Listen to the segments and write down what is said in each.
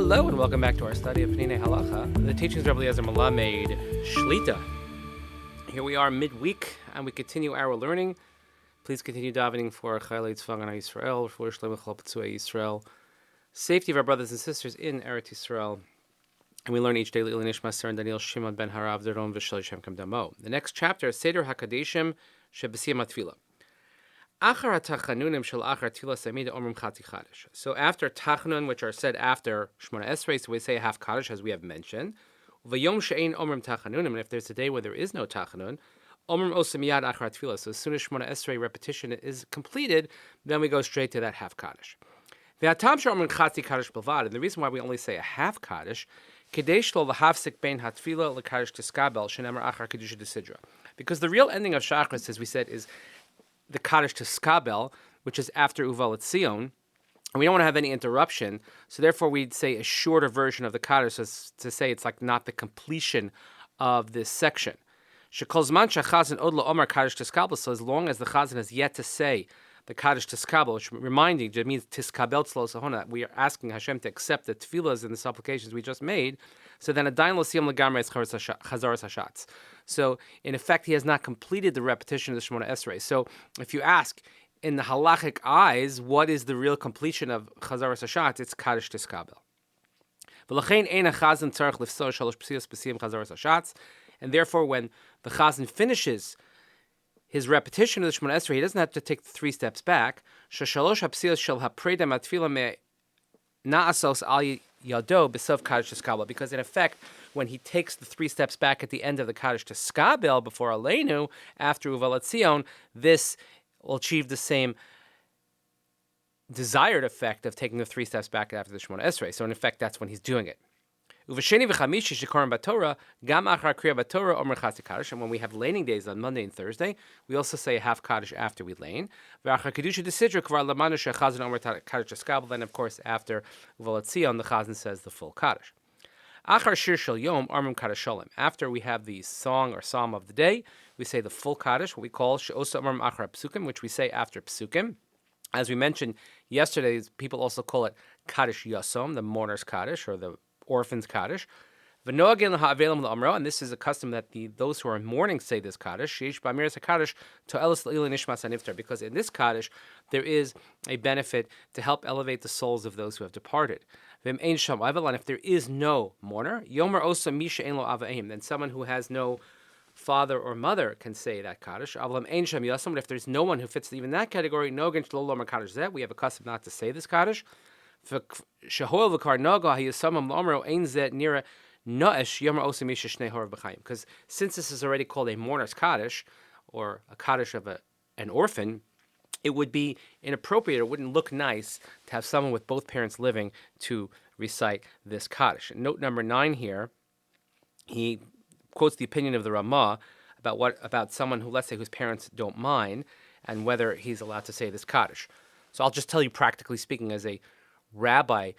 Hello and welcome back to our study of Peninei Halacha, the teachings of Rabbi Eliezer Melamed Shlita. Here we are midweek and we continue our learning. Please continue davening for Chayalei Tzvang Yisrael, for Shlema Chol P'tzuei Yisrael, safety of our brothers and sisters in Eretz Yisrael. And we learn each day L'ilui Nishmat Ser and Daniel Shimon ben Harav Zeron V'Shel Shem Kam Damo. The next chapter is Seder HaKaddishim Sheb'Siyam HaTefillah. So after Tachanun, which are said after Shmona Esrei, so we say a half Kaddish, as we have mentioned. And if there's a day where there is no Tachanun, so as soon as Shmona Esrei repetition is completed, then we go straight to that half Kaddish. And the reason why we only say a half Kaddish, because the real ending of Shachris, as we said, is the Kaddish to Skabel, which is after Uval Etzion, and we don't want to have any interruption, so therefore we'd say a shorter version of the Kaddish, so to say it's like not the completion of this section. Shekolzman shachazan odlo omar Kaddish to Skabel, so as long as the Chazan has yet to say the Kaddish to Skabel, which reminding, it means Tiskabel Tzlo Sahona, we are asking Hashem to accept the tefillahs and the supplications we just made, so then Adayin Lo Siyam Legamrei is Chazaras Hashatz. So, in effect, he has not completed the repetition of the Shemona Esrei. So, if you ask, in the halachic eyes, what is the real completion of Chazaras Hashatz? It's Kaddish Tiskabel. And therefore, when the Chazan finishes his repetition of the Shemona Esrei, he doesn't have to take the 3 steps back. Because in effect, when he takes the 3 steps back at the end of the Kaddish to Skabel before Aleinu, after Uval Etzion, this will achieve the same desired effect of taking the 3 steps back after the Shemona Esrei. So in effect, that's when he's doing it. And when we have laning days on Monday and Thursday, we also say a half Kaddish after we lane. Then, of course, after Uval Etzion, the Chazan says the full Kaddish. After we have the song or psalm of the day, we say the full Kaddish, what we call She'osa Amram Achar Psukim, which we say after Psukim. As we mentioned yesterday, people also call it Kaddish Yasom, the mourner's Kaddish, or the orphan's Kaddish. And this is a custom that those who are mourning say this Kaddish, because in this Kaddish there is a benefit to help elevate the souls of those who have departed. And if there is no mourner, then someone who has no father or mother can say that Kaddish. But if there's no one who fits even that category, we have a custom not to say this Kaddish. Because since this is already called a mourner's Kaddish, or a Kaddish of an orphan, it would be inappropriate, it wouldn't look nice to have someone with both parents living to recite this Kaddish. Note number 9 here, he quotes the opinion of the Ramah about someone who, let's say, whose parents don't mind, and whether he's allowed to say this Kaddish. So I'll just tell you, practically speaking, as a rabbi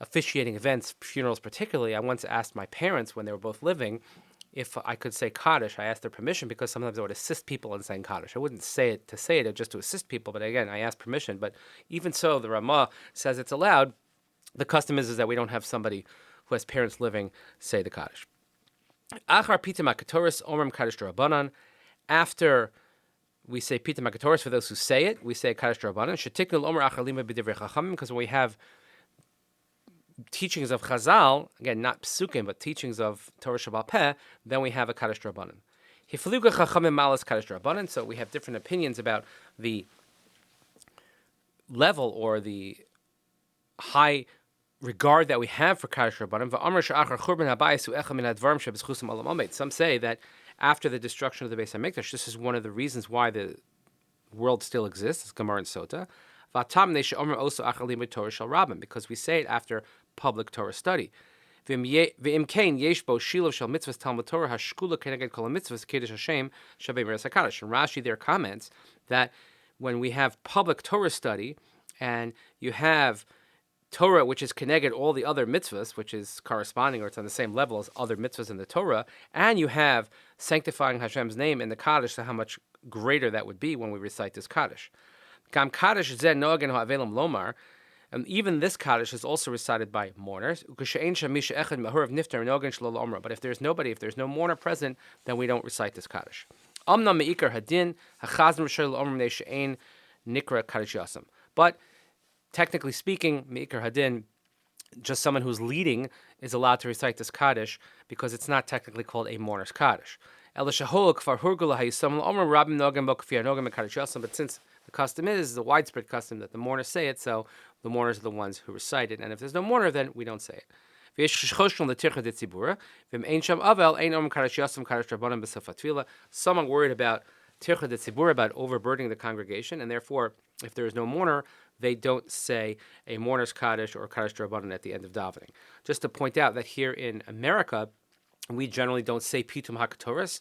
officiating events, funerals particularly, I once asked my parents when they were both living if I could say Kaddish. I asked their permission because sometimes I would assist people in saying Kaddish. I wouldn't say it to say it, just to assist people, but again, I asked permission. But even so, the Ramah says it's allowed. The custom is that we don't have somebody who has parents living say the Kaddish. Achar Pitam HaKatoris Omrim Kaddish D'Rabbanan. After we say Pitam HaKatoris, for those who say it, we say Kaddish D'Rabbanan. Shetiknul Omer Achar Lima B'divrei Chachamim, because when we have teachings of Chazal, again, not Psukim, but teachings of Torah Shabbat Peh, then we have a Kaddish D'Rabbanan. Hifluga Chachamim Malas Kaddish D'Rabbanan, so we have different opinions about the level or the high regard that we have for Kaddish D'Rabbanan. Some say that after the destruction of the Beis HaMikdash, this is one of the reasons why the world still exists, it's Gemara and Sota, because we say it after public Torah study. And Rashi there comments that when we have public Torah study and you have Torah, which is connected all the other mitzvahs, which is corresponding or it's on the same level as other mitzvahs in the Torah, and you have sanctifying Hashem's name in the Kaddish, so how much greater that would be when we recite this Kaddish. Gam Kaddish zeh nogen ha'avelim lomar. And even this Kaddish is also recited by mourners. But if there's nobody, if there's no mourner present, then we don't recite this Kaddish. But technically speaking, Me'ikar Hadin, just someone who's leading is allowed to recite this Kaddish because it's not technically called a mourner's Kaddish. But since the custom is the widespread custom that the mourners say it, so the mourners are the ones who recite it. And if there's no mourner, then we don't say it. Someone worried about tircha de tzibur, about overburdening the congregation, and therefore, if there is no mourner, they don't say a mourner's Kaddish or Kaddish Drabanan at the end of davening. Just to point out that here in America, we generally don't say Pitum HaKatoris.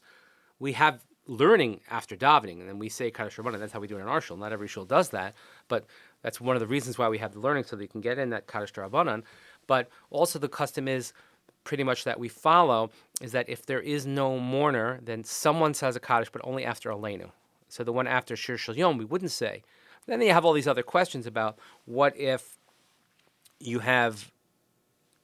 We have learning after davening, and then we say Kaddish Drabanan. That's how we do it in our shul. Not every shul does that, but that's one of the reasons why we have the learning, so that you can get in that Kaddish Drabanan. But also the custom is pretty much that we follow is that if there is no mourner, then someone says a Kaddish, but only after Aleinu. So the one after Shir Shel Yom, we wouldn't say. Then you have all these other questions about what if you have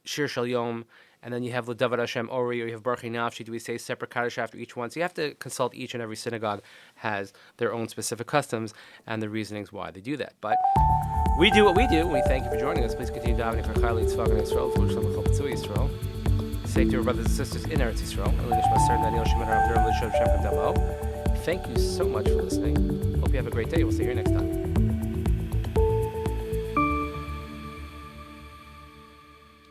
Shir Shel Yom, and then you have L'Davar Hashem Ori, or you have Baruch Nafshi. Do we say separate Kaddish after each one? So you have to consult. Each and every synagogue has their own specific customs and the reasonings why they do that. But we do what we do, and we thank you for joining us. Please continue davening for Chayil Yitzvah and Yisrael, for Shalom Chol Tzui Yisrael. Say to our brothers and sisters in Eretz Yisrael, thank you so much for listening. Hope you have a great day. We'll see you next time.